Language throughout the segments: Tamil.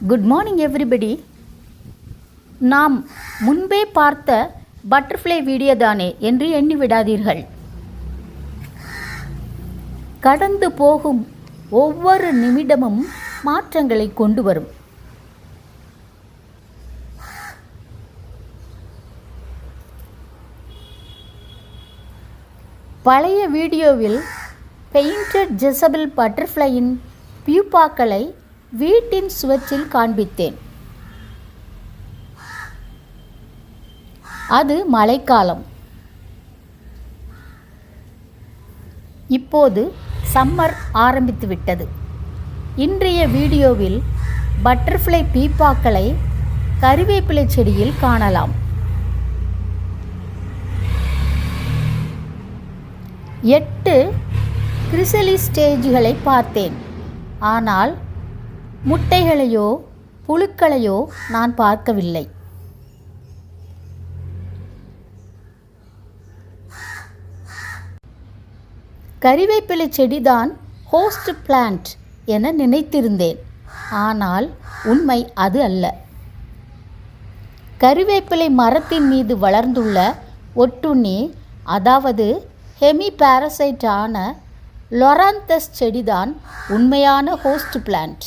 Good morning everybody. நாம் முன்பே பார்த்த பட்டர்ஃப்ளை வீடியோ தானே என்று எண்ணி விடாதீர்கள். கடந்து போகும் ஒவ்வொரு நிமிடமும் மாற்றங்களை கொண்டு வரும். பழைய வீடியோவில் பெயிண்டட் ஜெசபல் பட்டர்ஃப்ளையின் பியூப்பாக்களை வீட்டின் சுவற்றில் காண்பித்தேன். அது மழைக்காலம். இப்போது சம்மர் ஆரம்பித்து விட்டது. இன்றைய வீடியோவில் பட்டர்ஃப்ளை பீப்பாக்களை கறிவேப்பிலை செடியில் காணலாம். 8 கிரிசலி ஸ்டேஜ்களை பார்த்தேன். ஆனால் முட்டைகளையோ புழுக்களையோ நான் பார்க்கவில்லை. கறிவேப்பிலை செடிதான் ஹோஸ்ட் பிளான்ட் என நினைத்திருந்தேன். ஆனால் உண்மை அது அல்ல. கறிவேப்பிலை மரத்தின் மீது வளர்ந்துள்ள ஒட்டுண்ணி, அதாவது ஹெமி பாரசைட் ஆன லொராந்தஸ் செடிதான் உண்மையான ஹோஸ்ட் பிளான்ட்.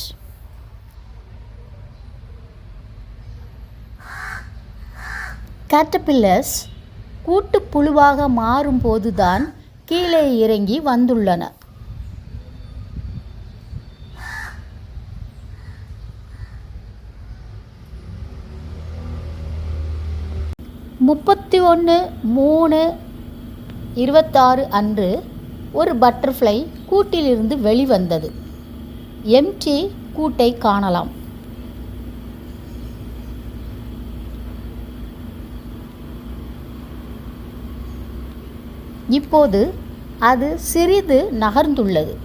கேட்டர்பில்லர்ஸ் கூட்டுப்புழுவாக மாறும்போதுதான் கீழே இறங்கி வந்துள்ளன. முப்பத்தி 31/3/26 அன்று ஒரு பட்டர்ஃப்ளை கூட்டிலிருந்து வெளிவந்தது. எம்டி கூட்டை காணலாம். இப்போது அது சிறிது நகர்ந்துள்ளது.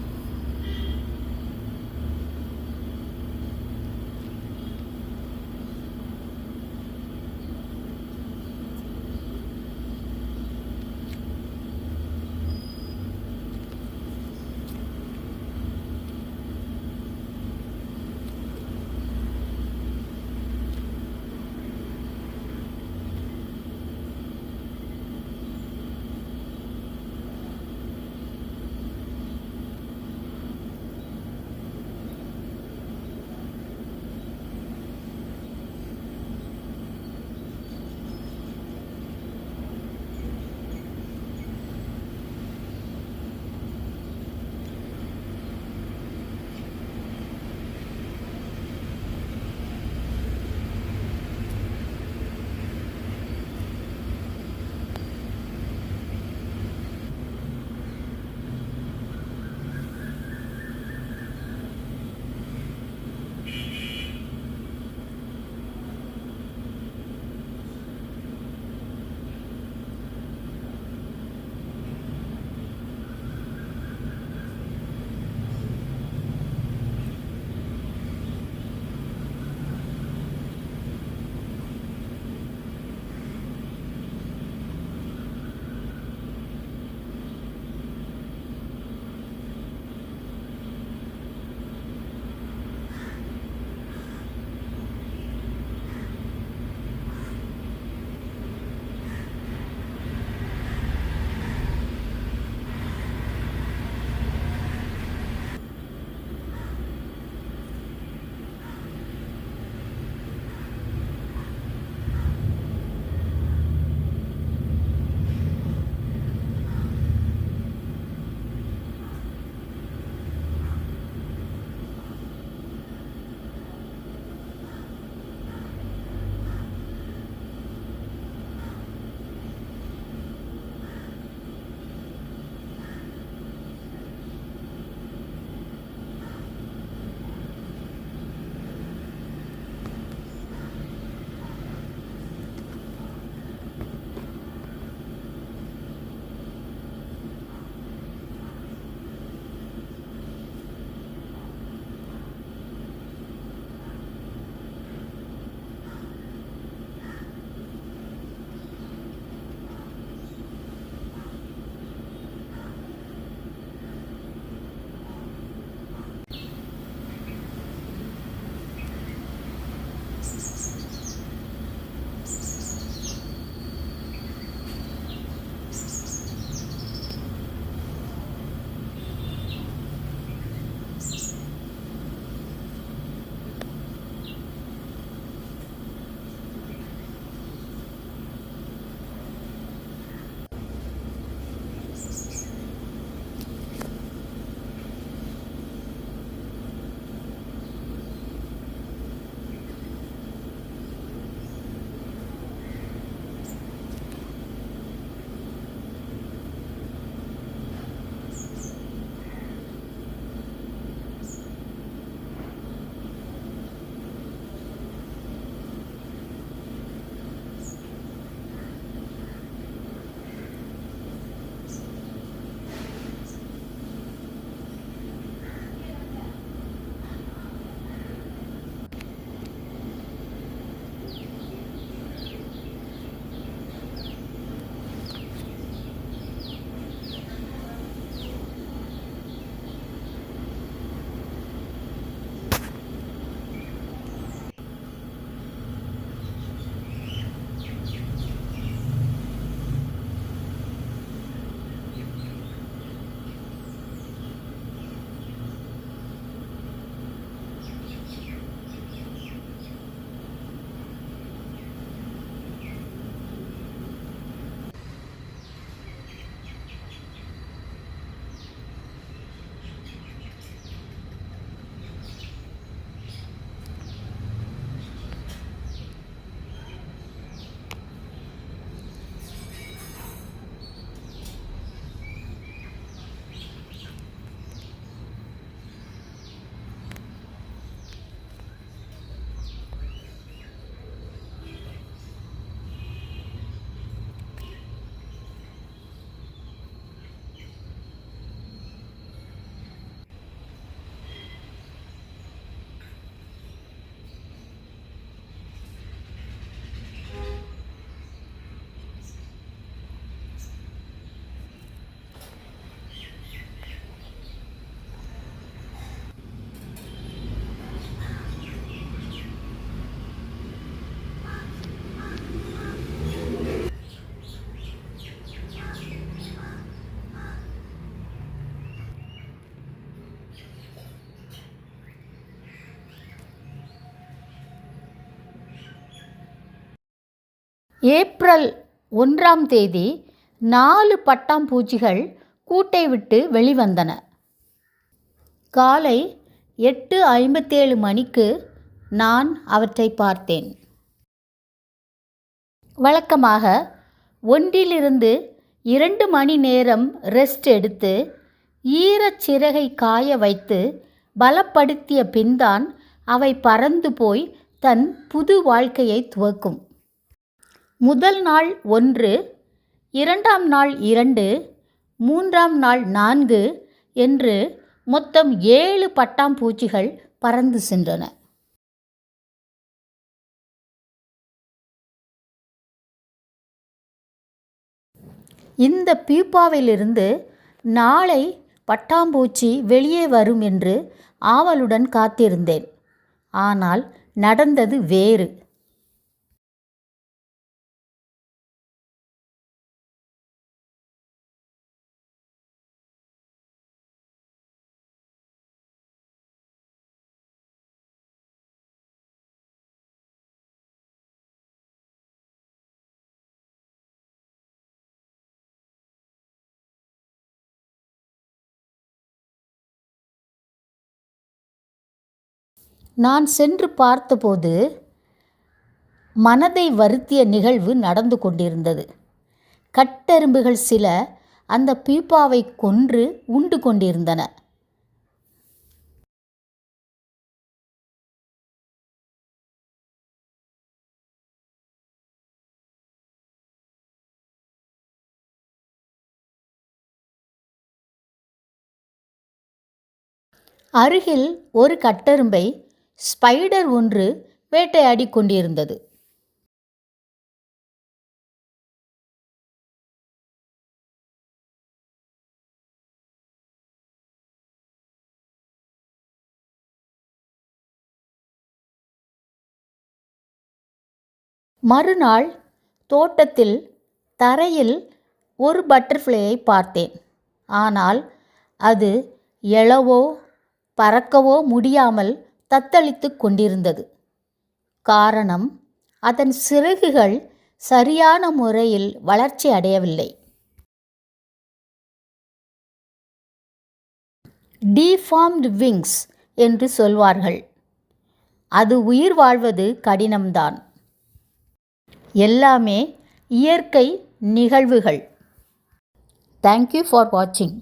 ஏப்ரல் 1ஆம் தேதி 4 பட்டாம்பூச்சிகள் கூட்டை விட்டு வெளிவந்தன. காலை 8:57 மணிக்கு நான் அவற்றை பார்த்தேன். வழக்கமாக 1 to 2 மணி நேரம் ரெஸ்ட் எடுத்து ஈரச்சிறகை காய வைத்து பலப்படுத்திய பின்தான் அவை பறந்து போய் தன் புது வாழ்க்கையை துவக்கும். முதல் நாள் 1, 2ஆம் நாள் 2, 3ஆம் நாள் 4 என்று மொத்தம் 7 பட்டாம்பூச்சிகள் பறந்து சென்றன. இந்த பியூப்பாவிலிருந்து நாளை பட்டாம்பூச்சி வெளியே வரும் என்று ஆவலுடன் காத்திருந்தேன். ஆனால் நடந்தது வேறு. நான் சென்று பார்த்தபோது மனதை வருத்திய நிகழ்வு நடந்து கொண்டிருந்தது. கட்டெறும்புகள் சில அந்த பியூப்பாவை கொன்று உண்டு கொண்டிருந்தன. அருகில் ஒரு கட்டெறும்பை ஸ்பைடர் ஒன்று வேட்டையாடி கொண்டிருந்தது. மறுநாள் தோட்டத்தில் தரையில் ஒரு பட்டர்ஃப்ளையை பார்த்தேன். ஆனால் அது எழவோ பறக்கவோ முடியாமல் தத்தளித்து கொண்டிருந்தது. காரணம், அதன் சிறகுகள் சரியான முறையில் வளர்ச்சி அடையவில்லை. டீஃபார்ம்டு விங்ஸ் என்று சொல்வார்கள். அது உயிர் வாழ்வது கடினம்தான். எல்லாமே இயற்கை நிகழ்வுகள். தேங்க்யூ ஃபார் வாட்சிங்.